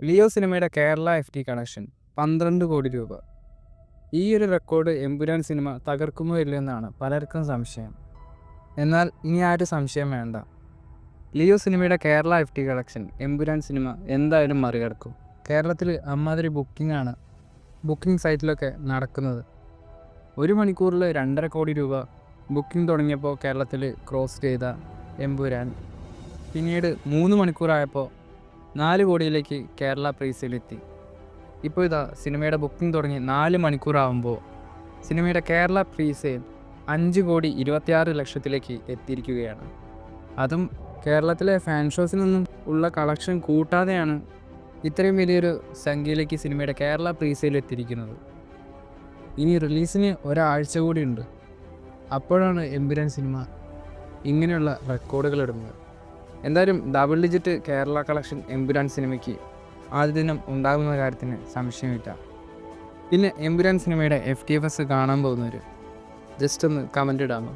Leo സിനിമയുടെ Kerala FT collection 12 കോടി രൂപ. ഈ ഒരു റെക്കോർഡ് എമ്പുരാൻ സിനിമ തകർക്കുമോ ഇല്ലെന്നാണ് പലർക്കും സംശയം. എന്നാൽ ഇനി ആരും സംശയം വേണ്ട. ലിയോ സിനിമയുടെ Kerala FT collection Empuraan cinema എന്തായാലും മറികടക്കും. കേരളത്തിൽ അമ്മാതിരി ബുക്കിംഗാണ് ബുക്കിംഗ് സൈറ്റിലൊക്കെ നടക്കുന്നത്. 1 മണിക്കൂറിൽ 2.5 കോടി രൂപ ബുക്കിംഗ് തുടങ്ങിയപ്പോൾ കേരളത്തിൽ ക്രോസ് ചെയ്ത എമ്പുരാൻ പിന്നീട് 3 മണിക്കൂറായപ്പോൾ 4 കോടിയിലേക്ക് കേരള പ്രീസെയിലെത്തി. ഇപ്പോൾ ഇതാ സിനിമയുടെ ബുക്കിംഗ് തുടങ്ങി 4 മണിക്കൂറാകുമ്പോൾ സിനിമയുടെ കേരള പ്രീസെയിൽ 5,26,00,000 എത്തിയിരിക്കുകയാണ്. അതും കേരളത്തിലെ ഫാൻ ഷോസിൽ നിന്നും ഉള്ള കളക്ഷൻ കൂട്ടാതെയാണ് ഇത്രയും വലിയൊരു സംഖ്യയിലേക്ക് സിനിമയുടെ കേരള പ്രീസെയിൽ എത്തിയിരിക്കുന്നത്. ഇനി റിലീസിന് ഒരാഴ്ച കൂടിയുണ്ട്. അപ്പോഴാണ് എമ്പുരാൻ സിനിമ ഇങ്ങനെയുള്ള റെക്കോർഡുകൾ ഇടുന്നത്. എന്തായാലും double digit Kerala collection Empuraan സിനിമയ്ക്ക് ആദ്യ ദിനം ഉണ്ടാകുന്ന കാര്യത്തിന് സംശയമില്ല. പിന്നെ എമ്പുരാൻ സിനിമയുടെ FTFS കാണാൻ പോകുന്നവർ ജസ്റ്റ് ഒന്ന് കമൻ്റ് ഇടാമോ?